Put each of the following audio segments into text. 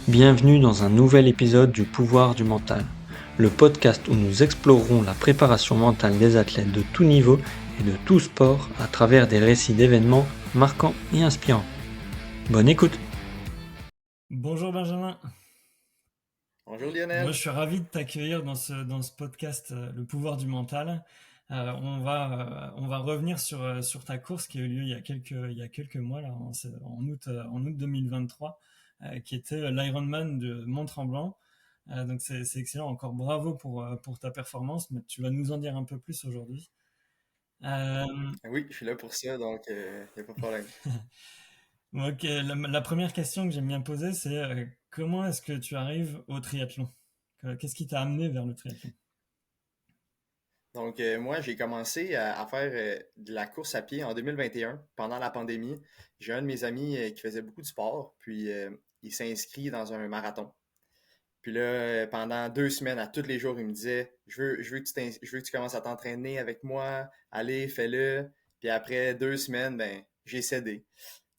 Bienvenue dans un nouvel épisode du Pouvoir du mental, le podcast où nous explorerons la préparation mentale des athlètes de tout niveau et de tout sport à travers des récits d'événements marquants et inspirants. Bonne écoute! Bonjour Benjamin, Bonjour moi Lionel. je suis ravi de t'accueillir dans ce podcast Le pouvoir du mental. On va revenir sur ta course qui a eu lieu il y a quelques mois là, en août 2023, qui était l'Ironman de Mont-Tremblant. Donc c'est excellent, encore bravo pour ta performance, mais tu vas nous en dire un peu plus aujourd'hui. Euh, Oui, je suis là pour ça, donc il n'y a pas de problème. ok, la première question que j'aime bien poser, c'est comment est-ce que tu arrives au triathlon? Qu'est-ce qui t'a amené vers le triathlon? Donc moi, j'ai commencé à faire de la course à pied en 2021, pendant la pandémie. J'ai un de mes amis qui faisait beaucoup de sport, puis il s'est inscrit dans un marathon. Puis là, pendant 2 semaines, à tous les jours, il me disait, je veux que je veux que tu commences à t'entraîner avec moi, allez, fais-le. Puis après 2 semaines, ben, j'ai cédé.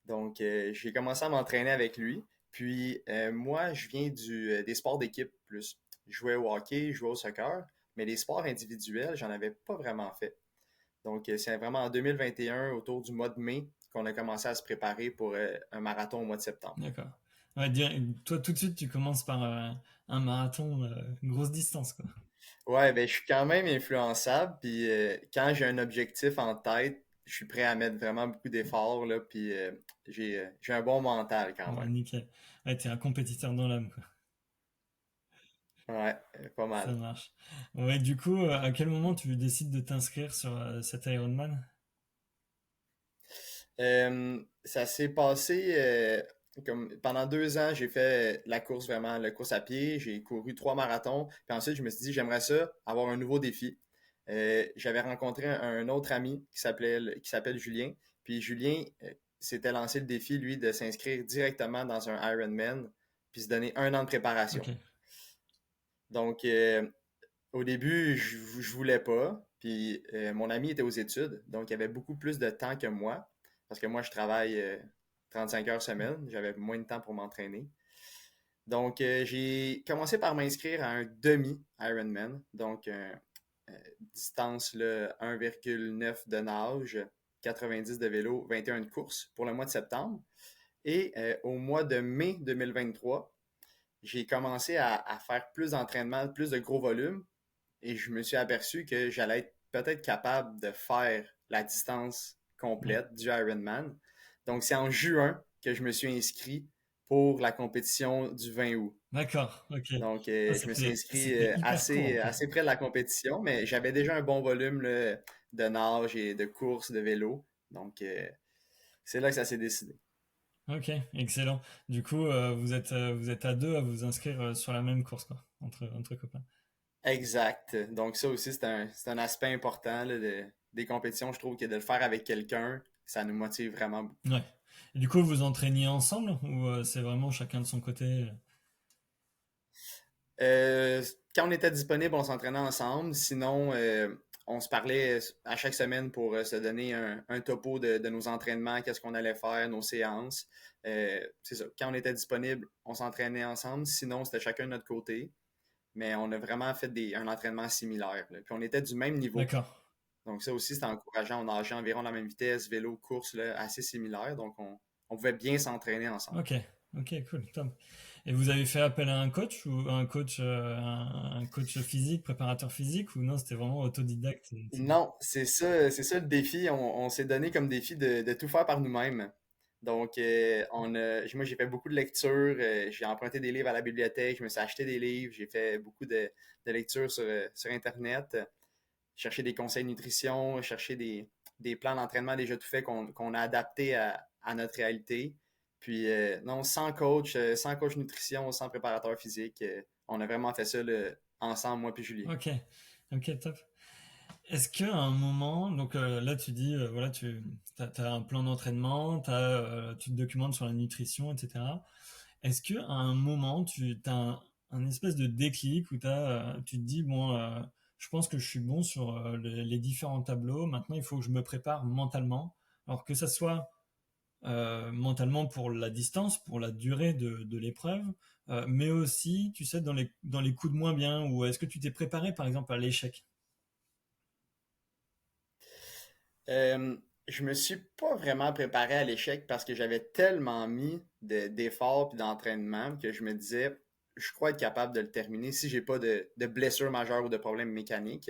Donc, j'ai commencé à m'entraîner avec lui. Puis, moi, je viens des sports d'équipe plus. Je jouais au hockey, je jouais au soccer, mais les sports individuels, j'en avais pas vraiment fait. Donc, c'est vraiment en 2021, autour du mois de mai, qu'on a commencé à se préparer pour un marathon au mois de septembre. D'accord. Ouais, toi, tout de suite, tu commences par un marathon grosse distance, quoi. Ouais, ben, je suis quand même influençable. Puis, quand j'ai un objectif en tête, je suis prêt à mettre vraiment beaucoup d'efforts, là. Puis, j'ai un bon mental quand Ouais, même. nickel. Ouais, t'es un compétiteur dans l'âme, quoi. Ouais, pas Ça mal. marche. Ouais, du coup, à quel moment tu décides de t'inscrire sur cet Ironman? Ça s'est passé comme pendant 2 ans, j'ai fait la course vraiment, la course à pied. J'ai couru 3 marathons. Puis ensuite, je me suis dit, j'aimerais ça, avoir un nouveau défi. J'avais rencontré un autre ami qui s'appelle Julien. Puis Julien s'était lancé le défi, lui, de s'inscrire directement dans un Ironman, puis se donner 1 an de Ok. préparation. Donc, au début, je voulais pas. Puis mon ami était aux études, donc il avait beaucoup plus de temps que moi. Parce que moi, je travaille 35 heures semaine. J'avais moins de temps pour m'entraîner. Donc, j'ai commencé par m'inscrire à un demi-Ironman. Donc, distance là, 1,9 de nage, 90 de vélo, 21 de course pour le mois de septembre. Et au mois de mai 2023, j'ai commencé à faire plus d'entraînement, plus de gros volumes et je me suis aperçu que j'allais être peut-être capable de faire la distance Ouais. complète du Ironman. Donc, c'est en juin que je me suis inscrit pour la compétition du 20 août. D'accord. Ok. Donc, Ah, je me suis inscrit c'était hyper court en assez, plus. assez près de la compétition, mais j'avais déjà un bon volume là, de nage et de course, de vélo. Donc, c'est là que ça s'est décidé. Ok, excellent. Du coup, vous êtes à deux à vous inscrire sur la même course, quoi, entre copains. Exact. Donc, ça aussi, c'est un aspect important là, des compétitions. Je trouve que de le faire avec quelqu'un, ça nous motive vraiment beaucoup. Ouais. Et du coup, vous entraîniez ensemble ou c'est vraiment chacun de son côté? Quand on était disponible, on s'entraînait ensemble. Sinon, on se parlait à chaque semaine pour se donner un topo de nos entraînements, qu'est-ce qu'on allait faire, nos séances. C'est ça. Quand on était disponible, on s'entraînait ensemble. Sinon, c'était chacun de notre côté. Mais on a vraiment fait un entraînement similaire, là. Puis on était du même niveau. D'accord. Donc ça aussi, c'était encourageant. On nageait environ la même vitesse, vélo, course, là, assez similaire. Donc on pouvait bien s'entraîner ensemble. Ok. Ok, cool, top. Et vous avez fait appel à un coach ou un coach physique, préparateur physique ou non, c'était vraiment autodidacte? Non, c'est ça le défi. On s'est donné comme défi de tout faire par nous-mêmes. Donc, moi, j'ai fait beaucoup de lectures. J'ai emprunté des livres à la bibliothèque. Je me suis acheté des livres. J'ai fait beaucoup de lectures sur Internet. Chercher des conseils de nutrition, chercher des plans d'entraînement déjà tout faits qu'on a adaptés à notre réalité. Puis, non, sans coach nutrition, sans préparateur physique, on a vraiment fait ça là, ensemble, moi puis Julien. Ok, ok, top. Est-ce qu'à un moment, donc là tu dis, voilà, t'as un plan d'entraînement, tu te documentes sur la nutrition, etc. Est-ce qu'à un moment, tu as un espèce de déclic où tu te dis, bon, je pense que je suis bon sur les différents tableaux, maintenant il faut que je me prépare mentalement, alors que ça soit mentalement pour la distance, pour la durée de l'épreuve, mais aussi, tu sais, dans les coups de moins bien, ou est-ce que tu t'es préparé par exemple à l'échec? Euh, je me suis pas vraiment préparé à l'échec parce que j'avais tellement mis d'efforts et d'entraînement que je me disais, je crois être capable de le terminer si j'ai pas de blessure majeure ou de problème mécanique.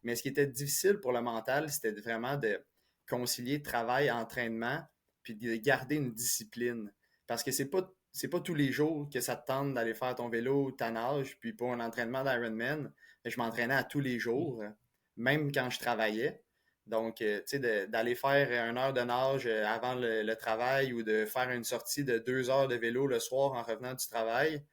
Mais ce qui était difficile pour le mental, c'était vraiment de concilier travail, entraînement, puis de garder une discipline. Parce que c'est pas tous les jours que ça te tente d'aller faire ton vélo ou ta nage. Puis pour un entraînement d'Ironman, je m'entraînais à tous les jours, même quand je travaillais. Donc, tu sais, d'aller faire 1 heure de nage avant le travail ou de faire une sortie de 2 heures de vélo le soir en revenant du travail,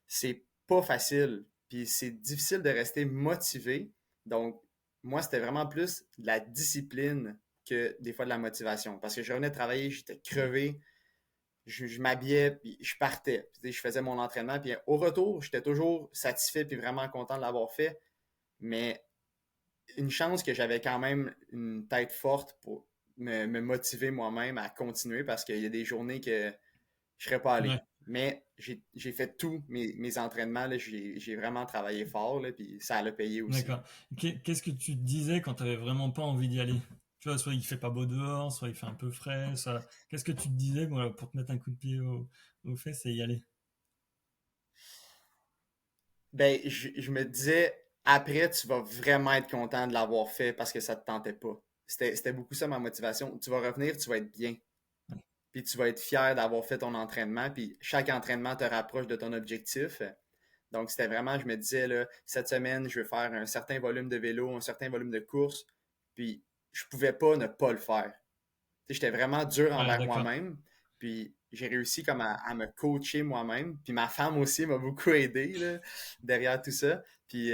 c'est pas facile. Puis c'est difficile de rester motivé. Donc, moi, c'était vraiment plus de la discipline que des fois de la motivation. Parce que je revenais de travailler, j'étais crevé, je m'habillais, puis je partais. Puis, tu sais, je faisais mon entraînement, puis au retour, j'étais toujours satisfait puis vraiment content de l'avoir fait. Mais une chance que j'avais quand même une tête forte pour me motiver moi-même à continuer parce qu'il y a des journées que je serais pas allé. Ouais, Mais j'ai fait tous mes entraînements, là, j'ai vraiment travaillé fort, là, puis ça l'a payé aussi. d'accord. Qu'est-ce que tu te disais quand tu avais vraiment pas envie d'y aller? Tu vois, soit il fait pas beau dehors, soit il fait un peu frais, soit... Qu'est-ce que tu te disais, voilà, pour te mettre un coup de pied aux fesses et y aller? Ben, je me disais, après, tu vas vraiment être content de l'avoir fait parce que ça te tentait pas. C'était beaucoup ça ma motivation. Tu vas revenir, tu vas être bien. Puis tu vas être fier d'avoir fait ton entraînement. Puis chaque entraînement te rapproche de ton objectif. Donc, c'était vraiment, je me disais, là, cette semaine, je vais faire un certain volume de vélo, un certain volume de course, puis je pouvais pas ne pas le faire. Tu sais, j'étais vraiment dur Ouais, envers d'accord. moi-même, puis j'ai réussi comme à me coacher moi-même, puis ma femme aussi m'a beaucoup aidé là, derrière tout ça. Puis, tu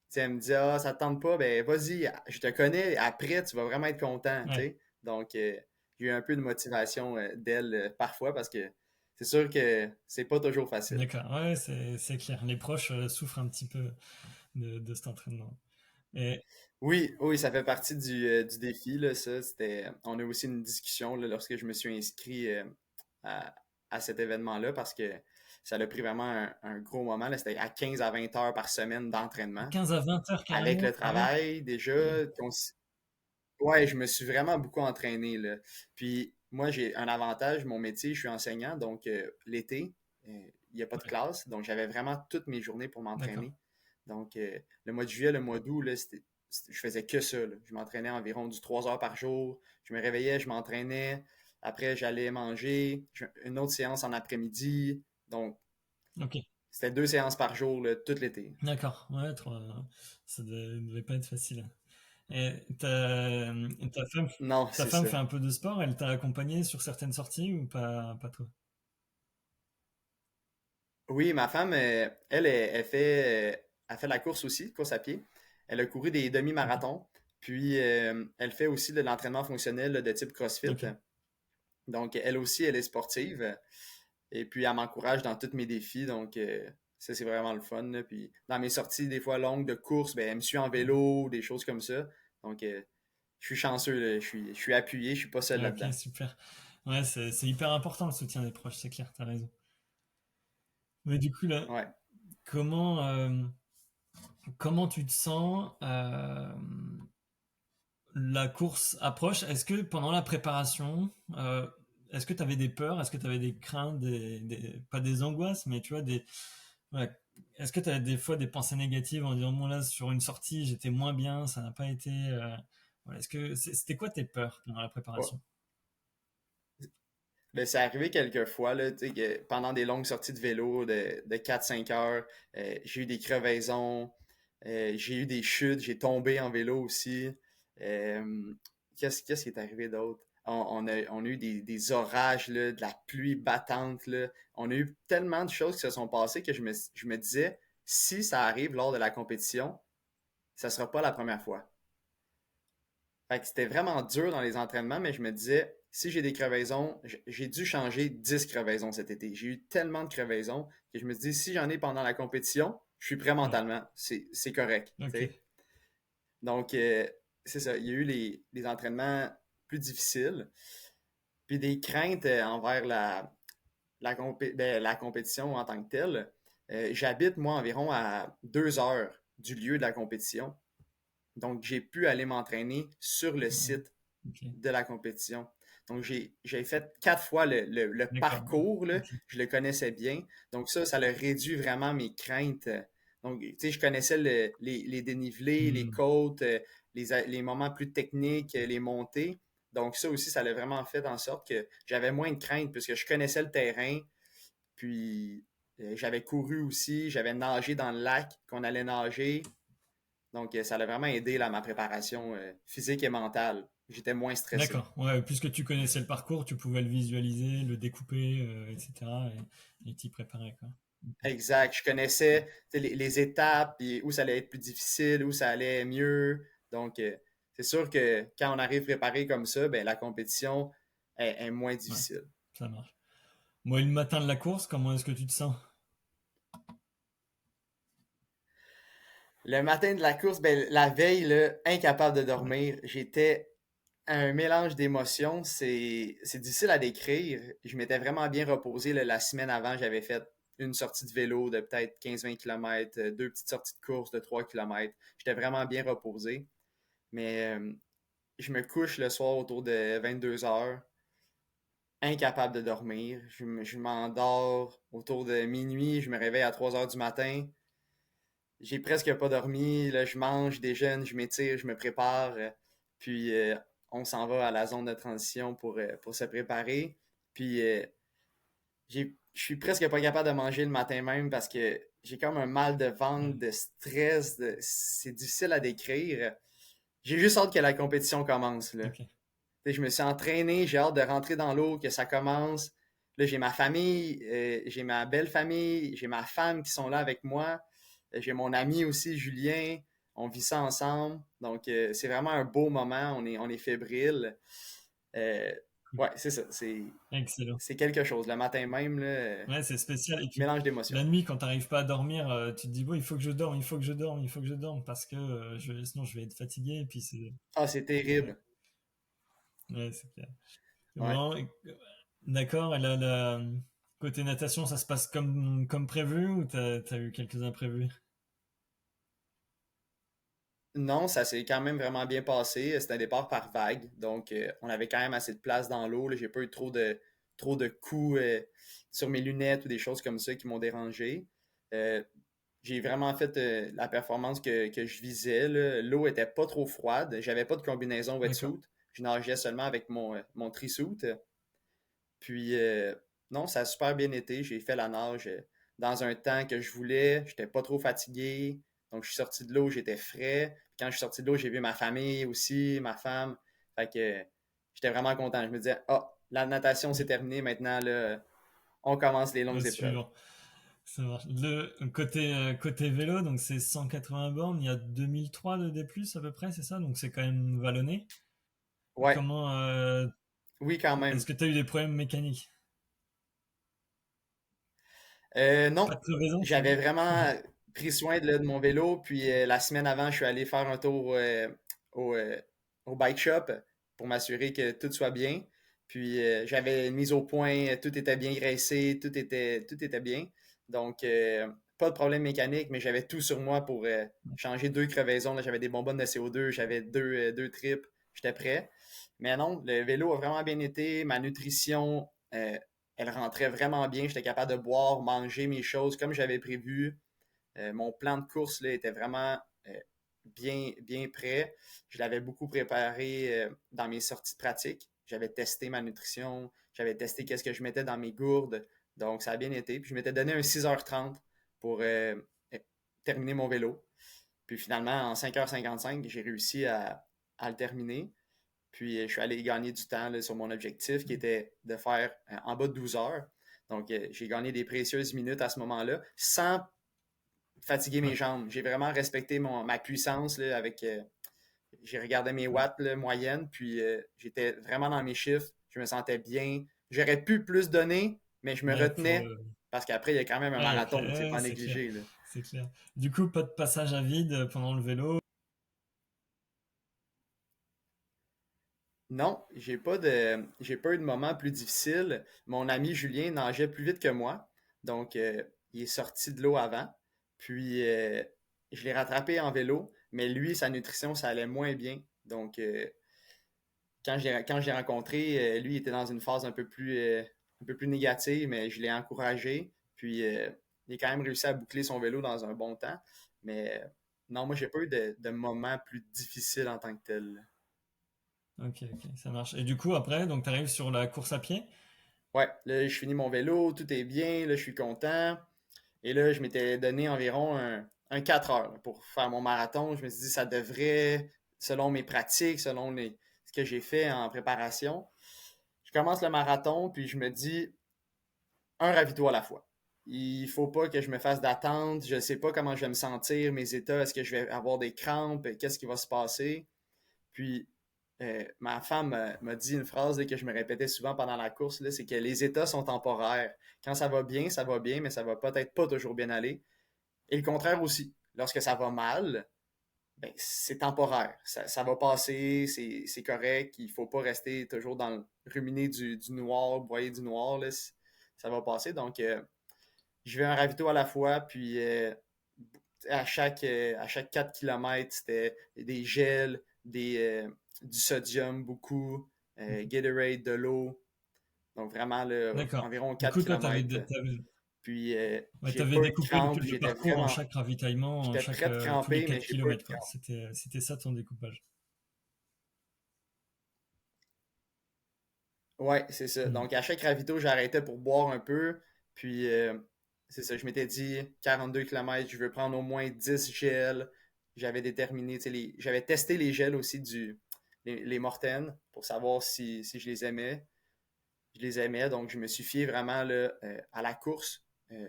sais, elle me dit, ah, ça te tente pas, ben vas-y, je te connais, après, tu vas vraiment être content, tu Ouais, sais. Donc, j'ai eu un peu de motivation d'elle parfois parce que c'est sûr que c'est pas toujours facile. d'accord. Ouais, c'est clair. Les proches souffrent un petit peu de cet entraînement. Et Oui, oui, ça fait partie du défi, là, ça. On a aussi une discussion là, lorsque je me suis inscrit à, à cet événement-là parce que ça a pris vraiment un gros moment. Là. C'était à 15 à 20 heures par semaine d'entraînement. 15 à 20 heures Avec le carrément? Ah ouais? travail, déjà. Ouais, je me suis vraiment beaucoup entraîné, là. Puis moi, j'ai un avantage, mon métier, je suis enseignant, donc l'été, il n'y a pas de Ouais, classe, donc j'avais vraiment toutes mes journées pour d'accord. m'entraîner. Donc le mois de juillet, le mois d'août, là, je faisais que ça, là. Je m'entraînais environ du 3 heures par jour. Je me réveillais, je m'entraînais. Après, j'allais manger. Une autre séance en après-midi. Donc, Ok, c'était 2 séances par jour, là, tout l'été. d'accord. Ouais, ça devait pas être facile. Et Non, ta c'est femme ça. fait un peu de sport, elle t'a accompagné sur certaines sorties ou pas toi? Oui, ma femme, elle fait la course aussi, course à pied. Elle a couru des Ok, demi-marathons. Puis, elle fait aussi de l'entraînement fonctionnel là, de type CrossFit. ok, Donc, elle aussi, elle est sportive. Et puis, elle m'encourage dans tous mes défis. Donc, ça, c'est vraiment le fun, là. Puis, dans mes sorties, des fois longues de course, ben, elle me suit en vélo, des choses comme ça. Donc, je suis chanceux, là. Je suis appuyé, je suis pas seul ok, là-dedans. super. Ouais, c'est hyper important le soutien des proches, c'est clair, t'as raison. Mais du coup là, Ouais. comment comment tu te sens la course approche? Est-ce que pendant la préparation, est-ce que tu avais des peurs? Est-ce que tu avais des craintes, pas des angoisses, mais tu vois, ouais, est-ce que tu avais des fois des pensées négatives en disant, bon là, sur une sortie, j'étais moins bien, ça n'a pas été... voilà, c'était quoi tes peurs pendant la Ouais. préparation? Ben, c'est arrivé quelques fois, là, tu sais, que pendant des longues sorties de vélo de 4-5 heures, j'ai eu des crevaisons, j'ai eu des chutes, j'ai tombé en vélo aussi. Euh, qu'est-ce qui est arrivé d'autre? On a eu des orages, là, de la pluie battante, là. On a eu tellement de choses qui se sont passées que je me disais, si ça arrive lors de la compétition, ça sera pas la première fois. Fait que c'était vraiment dur dans les entraînements, mais je me disais, si j'ai des crevaisons, j'ai dû changer 10 crevaisons cet été. J'ai eu tellement de crevaisons que je me dis, si j'en ai pendant la compétition, je suis prêt Ouais, mentalement. C'est correct. ok. T'sais. Donc, c'est ça. Il y a eu les entraînements plus difficiles. puis des craintes envers la compétition en tant que telle. J'habite, moi, environ à 2 heures du lieu de la compétition. Donc, j'ai pu aller m'entraîner sur le Ouais. site Ok. de la compétition. Donc, j'ai fait 4 fois le D'accord. parcours, là. Ok. Je le connaissais bien. Donc, ça a réduit vraiment mes craintes. Donc, tu sais, je connaissais les dénivelés, les Hmm. côtes, les moments plus techniques, les montées. Donc, ça aussi, ça l'a vraiment fait en sorte que j'avais moins de craintes puisque je connaissais le terrain. Puis, j'avais couru aussi, j'avais nagé dans le lac qu'on allait nager. Donc, ça a vraiment aidé là, ma préparation physique et mentale. J'étais moins stressé. D'accord. Ouais, puisque tu connaissais le parcours, tu pouvais le visualiser, le découper, etc. et t'y préparer, quoi. Ok. Exact. Je connaissais tu sais, les étapes, puis où ça allait être plus difficile, où ça allait mieux. Donc, c'est sûr que quand on arrive préparé comme ça, ben, la compétition est moins Ouais, difficile. ça marche. Moi, le matin de la course, comment est-ce que tu te sens? Le matin de la course, ben, la veille, là, incapable de Ouais. dormir, j'étais un mélange d'émotions. C'est difficile à décrire. Je m'étais vraiment bien reposé là, la semaine avant. J'avais fait une sortie de vélo de peut-être 15-20 km, deux petites sorties de course de 3 km. J'étais vraiment bien reposé. Mais je me couche le soir autour de 22 heures, incapable de dormir. Je m'endors autour de minuit. Je me réveille à 3 heures du matin. J'ai presque pas dormi. Là, je mange, je déjeune, je m'étire, je me prépare. Puis on s'en va à la zone de transition pour se préparer. Puis je suis presque pas capable de manger le matin même parce que j'ai comme un mal de ventre, Ouais. de stress. C'est difficile à décrire. J'ai juste hâte que la compétition commence, là. Ok. Tu sais, je me suis entraîné, j'ai hâte de rentrer dans l'eau, que ça commence. Là, j'ai ma famille, j'ai ma belle famille, j'ai ma femme qui sont là avec moi. J'ai mon ami aussi, Julien. On vit ça ensemble. Donc, c'est vraiment un beau moment. On est fébrile. Euh, Cool. ouais, c'est ça. Excellent. C'est quelque chose. Le matin même, là, Ouais, c'est spécial. Et puis, mélange d'émotions. la nuit, quand t'arrives pas à dormir, tu te dis, bon, il faut que je dorme, il faut que je dorme, il faut que je dorme, parce que sinon je vais être fatigué. Et puis, c'est. Ah, c'est Ouais, terrible. ouais, c'est clair. Ouais. Bon, d'accord. Et là, côté natation, ça se passe comme prévu ou t'as eu quelques imprévus? Non, ça s'est quand même vraiment bien passé. C'était un départ par vague. Donc, on avait quand même assez de place dans l'eau. Là. J'ai pas eu trop de coups sur mes lunettes ou des choses comme ça qui m'ont dérangé. Euh, j'ai vraiment fait la performance que je visais, là. L'eau était pas trop froide. J'avais pas de combinaison D'accord. wetsuit. Je nageais seulement avec mon trisuit. Puis, non, ça a super bien été. J'ai fait la nage dans un temps que je voulais. J'étais pas trop fatigué. Donc, je suis sorti de l'eau, j'étais frais. Puis quand je suis sorti de l'eau, j'ai vu ma famille aussi, ma femme. Fait que j'étais vraiment content. Je me disais, ah, la natation, c'est Ouais, terminé. Maintenant, là, on commence les au longues épreuves. suivant. Ça marche. Côté vélo, donc c'est 180 bornes, il y a 2003 de D+, à peu près, c'est ça? Donc c'est quand même vallonné. Ouais, Comment, oui, quand est-ce même. que tu as eu des problèmes mécaniques? Pas Non, de crevaison, tu veux j'avais dire? vraiment pris soin de mon vélo. Puis la semaine avant, je suis allé faire un tour au, euh, au bike shop pour m'assurer que tout soit bien. Puis j'avais une mise au point, tout était bien graissé, tout était bien. Donc, pas de problème mécanique, mais j'avais tout sur moi pour changer 2 crevaisons. Là, j'avais des bonbonnes de CO2, j'avais deux tripes, j'étais prêt. Mais non, le vélo a vraiment bien été. Ma nutrition, elle rentrait vraiment bien. J'étais capable de boire, manger mes choses comme j'avais prévu. Mon plan de course là, était vraiment bien, bien prêt. Je l'avais beaucoup préparé dans mes sorties de pratique. J'avais testé ma nutrition, j'avais testé qu'est-ce que je mettais dans mes gourdes. Donc, ça a bien été. Puis, je m'étais donné un 6h30 pour terminer mon vélo. Puis, finalement, en 5h55, j'ai réussi à le terminer. Puis, je suis allé gagner du temps là, sur mon objectif qui était de faire en bas de 12 heures. Donc, j'ai gagné des précieuses minutes à ce moment-là sans fatiguer mes Ouais. jambes. J'ai vraiment respecté ma puissance là, avec. J'ai regardé mes watts là, moyennes, puis j'étais vraiment dans mes chiffres. Je me sentais bien. J'aurais pu plus donner, mais je me Ouais, retenais parce qu'après, il y a quand même un ouais, ok, marathon, tu sais, ouais, pas c'est clair, négliger. Là. c'est clair. Du coup, pas de passage à vide pendant le vélo. Non, j'ai pas eu de moment plus difficile. Mon ami Julien nageait plus vite que moi, donc il est sorti de l'eau avant. Puis je l'ai rattrapé en vélo, mais lui, sa nutrition, ça allait moins bien. Donc quand je l'ai rencontré, lui il était dans une phase un peu plus négative, mais je l'ai encouragé. Puis il a quand même réussi à boucler son vélo dans un bon temps. Mais non, moi, j'ai pas eu de moment plus difficile en tant que tel. Ok, ok, ça marche. Et du coup, après, donc tu arrives sur la course à pied? Ouais, là, je finis mon vélo, tout est bien, là, je suis content. Et là, je m'étais donné environ un 4 heures pour faire mon marathon. Je me suis dit, ça devrait, selon mes pratiques, ce que j'ai fait en préparation. Je commence le marathon, puis je me dis, un ravito à la fois. Il faut pas que je me fasse d'attente. Je sais pas comment je vais me sentir, mes états. Est-ce que je vais avoir des crampes? Qu'est-ce qui va se passer? Puis, ma femme m'a dit une phrase là, que je me répétais souvent pendant la course, là, c'est que les états sont temporaires. Quand ça va bien, mais ça va peut-être pas toujours bien aller. Et le contraire aussi. Lorsque ça va mal, ben, c'est temporaire. Ça va passer, c'est correct. Il faut pas rester toujours dans le ruminer du noir, broyer du noir. Là, ça va passer. Donc, je vais un ravito à la fois, puis à chaque 4 kilomètres, c'était des gels, du sodium, beaucoup, Gatorade, de l'eau. Donc vraiment, là, D'accord. environ Du 4 coup, toi, kilomètres. Puis ouais, j'ai t'avais pas eu de découpé crampes, le parcours en chaque ravitaillement, en j'étais chaque, prêt de tous les cramper, mais 4 j'ai pas eu de kilomètres, quoi. crampes. C'était ça ton découpage. Ouais, c'est ça. Hmm. Donc à chaque ravito, j'arrêtais pour boire un peu. Puis c'est ça, je m'étais dit 42 kilomètres, je veux prendre au moins 10 gels. J'avais déterminé, tu sais, j'avais testé les gels aussi les Morten pour savoir si je les aimais. Je les aimais, donc je me suis fié vraiment là, à la course,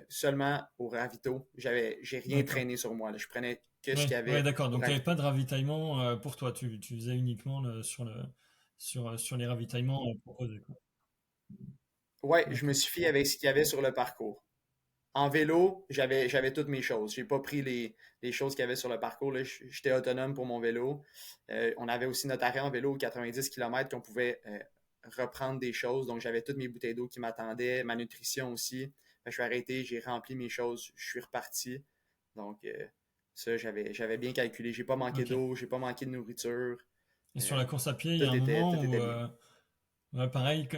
seulement au ravito. J'ai rien D'accord. traîné sur moi, là. Je prenais que ce Ouais, qu'il y ouais, avait d'accord. au Donc, tu n'avais ravito. pas de ravitaillement pour toi. Tu faisais uniquement sur les ravitaillements proposés, quoi. Ouais, je me D'accord. suis fié avec ce qu'il y avait sur le parcours. En vélo, j'avais toutes mes choses. J'ai pas pris les choses qu'il y avait sur le parcours. Là. J'étais autonome pour mon vélo. On avait aussi notre arrêt en vélo aux 90 km qu'on pouvait reprendre des choses. Donc, j'avais toutes mes bouteilles d'eau qui m'attendaient, ma nutrition aussi. Fait que je suis arrêté, j'ai rempli mes choses, je suis reparti. Donc, ça, j'avais bien calculé. J'ai pas manqué Ok. d'eau, j'ai pas manqué de nourriture. Et sur Euh, la course à pied, il y a un tout moment où, était bien. ouais, pareil,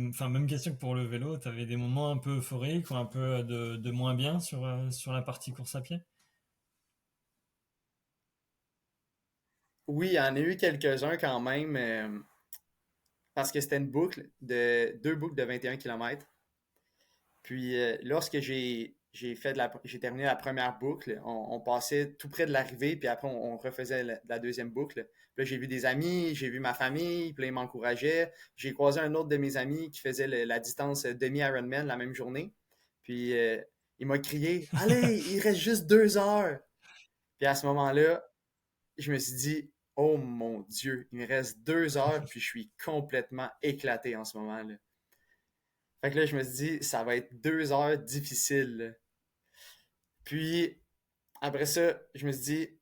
enfin, même question que pour le vélo, tu avais des moments un peu euphoriques ou un peu de moins bien sur la partie course à pied? Oui, il y en a eu quelques-uns quand même, parce que c'était une boucle de deux boucles de 21 km. Puis lorsque j'ai terminé la première boucle, on passait tout près de l'arrivée, puis après on refaisait la deuxième boucle. Puis là, j'ai vu des amis, j'ai vu ma famille, puis là, ils m'encourageaient. J'ai croisé un autre de mes amis qui faisait la distance demi-Ironman la même journée. Puis il m'a crié, allez, il reste juste 2 heures. Puis à ce moment-là, je me suis dit, oh mon Dieu, il me reste 2 heures, puis je suis complètement éclaté en ce moment-là. Fait que là, je me suis dit, ça va être 2 heures difficiles. Puis, après ça, je me suis dit,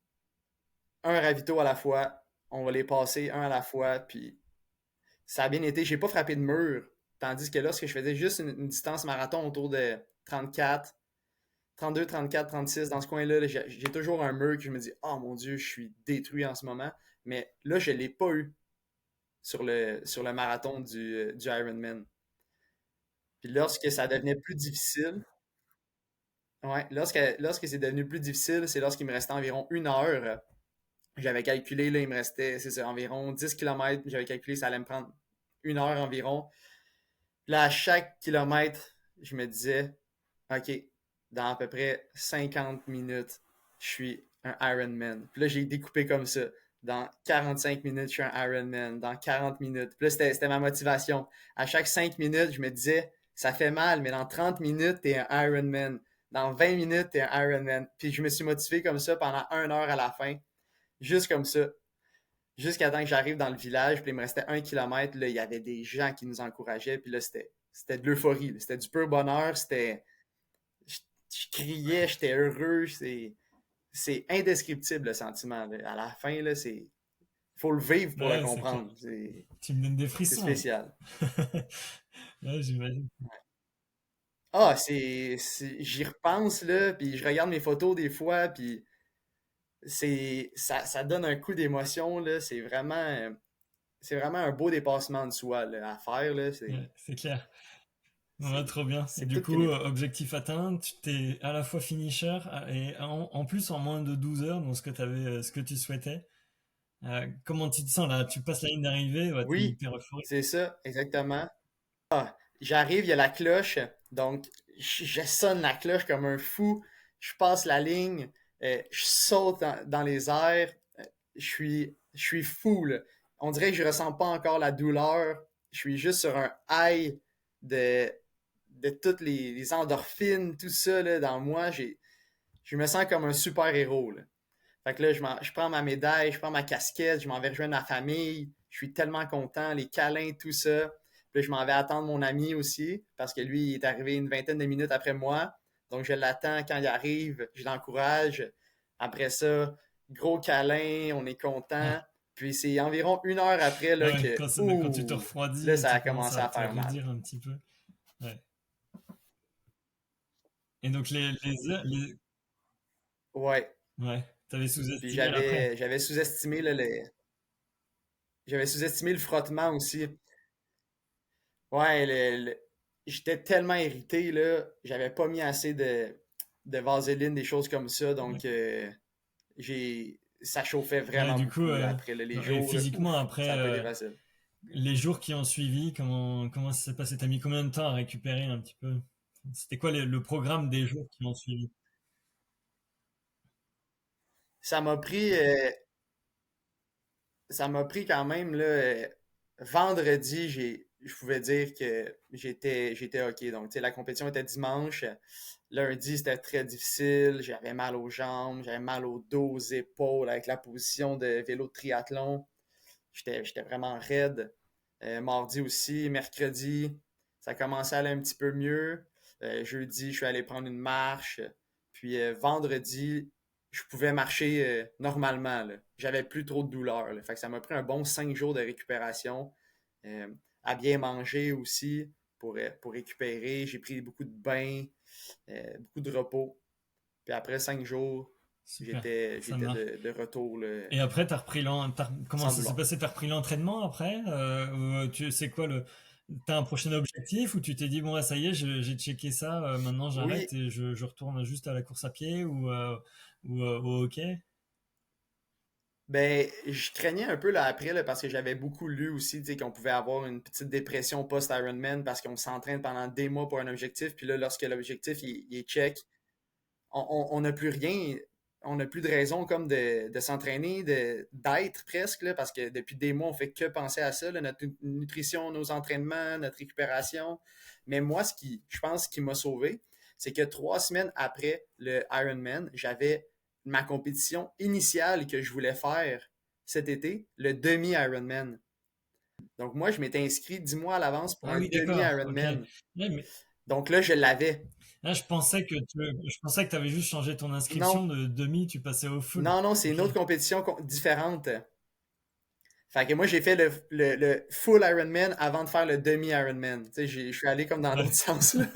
un ravito à la fois, on va les passer un à la fois, puis ça a bien été. J'ai pas frappé de mur, tandis que lorsque je faisais juste une distance marathon autour de 34, 32, 34, 36, dans ce coin-là, là, j'ai toujours un mur que je me dis, oh mon Dieu, je suis détruit en ce moment. Mais là, je l'ai pas eu sur le marathon du Ironman. Puis lorsque ça devenait plus difficile, ouais, lorsque c'est devenu plus difficile, c'est lorsqu'il me restait environ 1 heure. J'avais calculé, là, il me restait, c'est ça, environ 10 kilomètres. J'avais calculé, ça allait me prendre 1 heure environ. Puis là, à chaque kilomètre, je me disais, OK, dans à peu près 50 minutes, je suis un Ironman. Puis là, j'ai découpé comme ça. Dans 45 minutes, je suis un Ironman. Dans 40 minutes. Puis là, c'était ma motivation. À chaque 5 minutes, je me disais, ça fait mal, mais dans 30 minutes, t'es un Ironman. Dans 20 minutes, t'es un Ironman. Puis je me suis motivé comme ça pendant 1 heure à la fin. Juste comme ça. Jusqu'à temps que j'arrive dans le village, puis il me restait 1 kilomètre, là, il y avait des gens qui nous encourageaient, puis là, c'était de l'euphorie, là. C'était du pur bonheur, je, je criais, j'étais heureux, c'est indescriptible le sentiment, là. À la fin, là, faut le vivre pour le Ouais, c'est clair. comprendre. Tu me donnes des C'est frissons. spécial. Ouais, j'imagine. Ah, j'y repense, là, puis je regarde mes photos des fois, puis ça donne un coup d'émotion, là. C'est vraiment un beau dépassement de soi, là, à faire, là. Ouais, c'est clair. Ouais, C'est, trop bien. Et c'est du toute coup, qu'une étape. objectif atteint, tu t'es à la fois finisher et en plus en moins de 12 heures, donc ce que tu souhaitais. Comment tu te sens là? Tu passes la ligne d'arrivée, ouais, t'es Oui, hyper euphorique. c'est ça, exactement. J'arrive, il y a la cloche, donc je sonne la cloche comme un fou. Je passe la ligne, je saute dans les airs. Je suis fou, là. On dirait que je ressens pas encore la douleur. Je suis juste sur un high de, de toutes les endorphines, tout ça là, dans moi. Je me sens comme un super-héros, là. Fait que là, je prends ma médaille, je prends ma casquette, je m'en vais rejoindre ma famille. Je suis tellement content, les câlins, tout ça. Puis là, je m'en vais attendre mon ami aussi, parce que lui, il est arrivé une vingtaine de minutes après moi. Donc, je l'attends quand il arrive, je l'encourage. Après ça, gros câlin, on est content. Ah, Puis c'est environ une heure après ah là, ouais, que, quand tu te ouh, là, refroidis, ça tu a commences commencé à à te faire mal. redire un petit peu. Ouais. Et donc les heures, Ouais. ouais, t'avais Puis sous-estimé l'après. j'avais sous-estimé le frottement aussi. Ouais, j'étais tellement irrité, là. J'avais pas mis assez de vaseline, des choses comme ça. Donc, ça chauffait Ouais, vraiment du coup, beaucoup, là, après, là, les et jours, là. physiquement Ouf, après, ça n'a pas été facile. les jours qui ont suivi, comment ça s'est passé? T'as mis combien de temps à récupérer un petit peu? C'était quoi le programme des jours qui ont suivi? Ça m'a pris, euh, ça m'a pris quand même, là, vendredi, je pouvais dire que j'étais OK. Donc, tu sais, la compétition était dimanche. Lundi, c'était très difficile. J'avais mal aux jambes, j'avais mal au dos, aux épaules, avec la position de vélo de triathlon. J'étais vraiment raide. Mardi aussi, mercredi, ça commençait à aller un petit peu mieux. Jeudi, je suis allé prendre une marche. Puis vendredi, je pouvais marcher normalement, là. J'avais plus trop de douleur, là. Fait que ça m'a pris un bon 5 jours de récupération. Euh, à bien manger aussi pour récupérer. J'ai pris beaucoup de bains, beaucoup de repos. Puis après 5 jours, Super, ça j'étais marche. de retour là, Et après, comment sans ça s'est douleur. passé? T'as repris l'entraînement après? C'est quoi t'as un prochain objectif ou tu t'es dit, bon, ouais, ça y est, j'ai checké ça, maintenant Oui, j'arrête et je retourne juste à la course à pied ou au hockey? ben, je craignais un peu là après là, parce que j'avais beaucoup lu aussi, tu sais, qu'on pouvait avoir une petite dépression post-Ironman parce qu'on s'entraîne pendant des mois pour un objectif, puis là, lorsque l'objectif il est check, on n'a plus rien, on n'a plus de raison comme de s'entraîner, d'être presque, là, parce que depuis des mois, on fait que penser à ça, là, notre nutrition, nos entraînements, notre récupération. Mais moi, je pense, qui m'a sauvé, c'est que 3 semaines après le Ironman, j'avais ma compétition initiale que je voulais faire cet été, le demi-Ironman. Donc moi, je m'étais inscrit 10 mois à l'avance pour Ah un oui, d'accord, ok. demi-Ironman. Ouais, mais Donc là, je l'avais. là, je pensais que tu avais juste changé ton Non, inscription de demi, tu passais au full. non, c'est une Ok. autre compétition différente. Fait que moi, j'ai fait le full Ironman avant de faire le demi-Ironman. Tu sais, je suis allé comme dans Ouais, l'autre sens, là.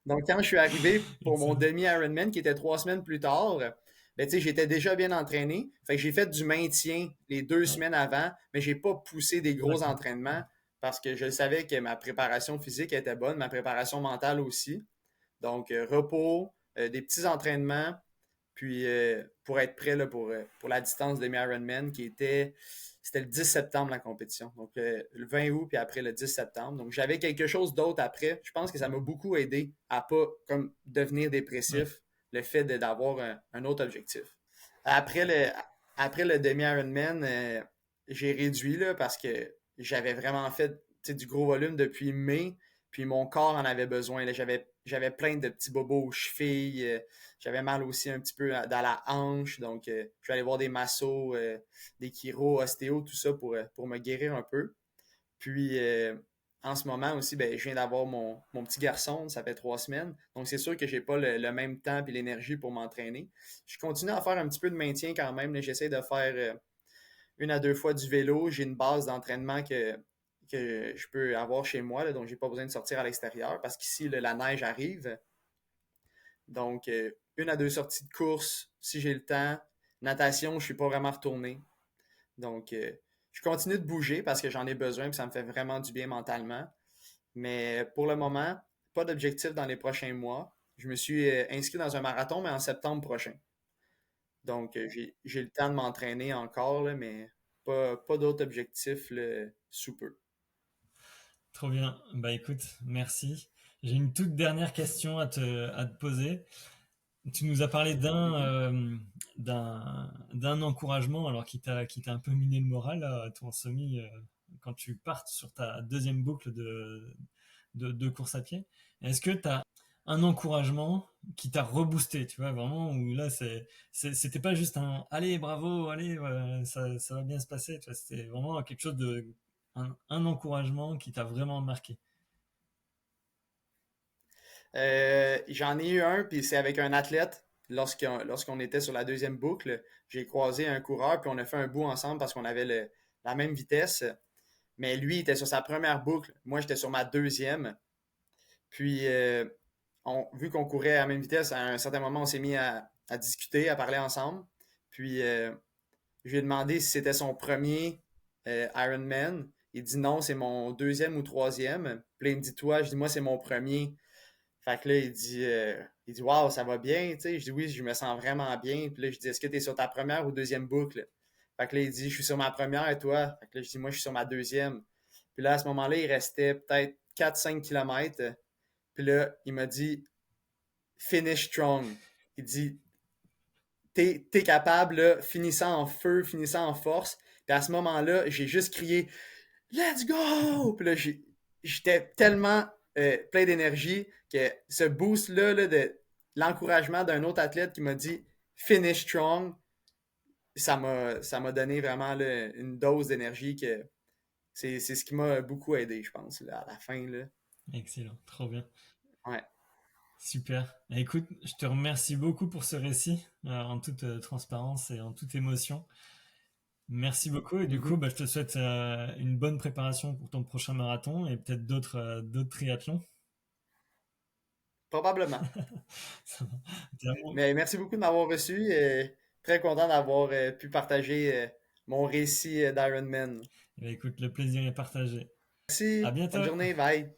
Donc, quand je suis arrivé pour mon excellent. demi-Ironman, qui était 3 semaines plus tard, ben, tu sais, j'étais déjà bien entraîné. Fait que j'ai fait du maintien les deux Ouais, semaines avant, mais j'ai pas poussé des gros d'accord. entraînements parce que je savais que ma préparation physique était bonne, ma préparation mentale aussi. Donc, repos, des petits entraînements, puis pour être prêt là, pour la distance demi-Ironman c'était le 10 septembre la compétition. Donc le 20 août puis après le 10 septembre. Donc j'avais quelque chose d'autre après. Je pense que ça m'a beaucoup aidé à pas comme devenir Ouais. dépressif, le fait d'avoir un autre objectif. Après le, après le demi-Ironman, j'ai réduit là, parce que j'avais vraiment fait du gros volume depuis mai, puis mon corps en avait besoin. Là. J'avais plein de petits bobos aux chevilles, j'avais mal aussi un petit peu dans la hanche, donc je suis allé voir des massos, des chiros, ostéo, tout ça pour me guérir un peu. Puis en ce moment aussi, ben, je viens d'avoir mon petit garçon, ça fait 3 semaines. Donc c'est sûr que j'ai pas le même temps et l'énergie pour m'entraîner. Je continue à faire un petit peu de maintien quand même. J'essaie de faire une à deux fois du vélo. J'ai une base d'entraînement que je peux avoir chez moi, là, donc j'ai pas besoin de sortir à l'extérieur parce qu'ici, là, la neige arrive. Donc, une à deux sorties de course si j'ai le temps. Natation, je suis pas vraiment retourné. Donc, je continue de bouger parce que j'en ai besoin et ça me fait vraiment du bien mentalement. Mais pour le moment, pas d'objectif dans les prochains mois. Je me suis inscrit dans un marathon, mais en septembre prochain. Donc, j'ai le temps de m'entraîner encore, là, mais pas d'autres objectifs là, sous peu. Trop bien. Bah écoute, merci. J'ai une toute dernière question à te poser. Tu nous as parlé Mhm. d'un encouragement alors qui t'a un peu miné le moral là, à ton semi quand tu partes sur ta deuxième boucle de course à pied. Est-ce que tu as un encouragement qui t'a reboosté, tu vois, vraiment où là c'était pas juste un allez bravo, allez ça va bien se passer, tu vois, c'était vraiment quelque chose de un encouragement qui t'a vraiment marqué. J'en ai eu un, puis c'est avec un athlète. Lorsqu'on était sur la deuxième boucle, j'ai croisé un coureur, puis on a fait un bout ensemble parce qu'on avait la même vitesse. Mais lui, il était sur sa première boucle. Moi, j'étais sur ma deuxième. Puis, vu qu'on courait à la même vitesse, à un certain moment, on s'est mis à discuter, à parler ensemble. Puis, je lui ai demandé si c'était son premier Ironman. Il dit non, c'est mon deuxième ou troisième. Puis là, il me dit toi, je dis moi, c'est mon premier. Fait que là, il dit waouh, ça va bien, tu sais. Je dis oui, je me sens vraiment bien. Puis là, je dis est-ce que tu es sur ta première ou deuxième boucle? Fait que là, il dit je suis sur ma première et toi? Fait que là, je dis moi, je suis sur ma deuxième. Puis là, à ce moment-là, il restait peut-être 4-5 kilomètres. Puis là, il m'a dit finish strong. Il dit t'es capable, là, finissant en feu, finissant en force. Puis à ce moment-là, j'ai juste crié let's go! Puis là, j'étais tellement plein d'énergie que ce boost-là là, de l'encouragement d'un autre athlète qui m'a dit finish strong, ça m'a donné vraiment là, une dose d'énergie que c'est ce qui m'a beaucoup aidé, je pense, là, à la fin. Là. Excellent, trop bien. Ouais. Super. Écoute, je te remercie beaucoup pour ce récit, en toute transparence et en toute émotion. Merci beaucoup et du coup, Mhm. bah, je te souhaite une bonne préparation pour ton prochain marathon et peut-être d'autres triathlons. Probablement. Ça va. Vraiment. Mais merci beaucoup de m'avoir reçu. Très content d'avoir pu partager mon récit d'Ironman. Eh bien, écoute, le plaisir est partagé. À Merci. Bonne bientôt. journée. Bye.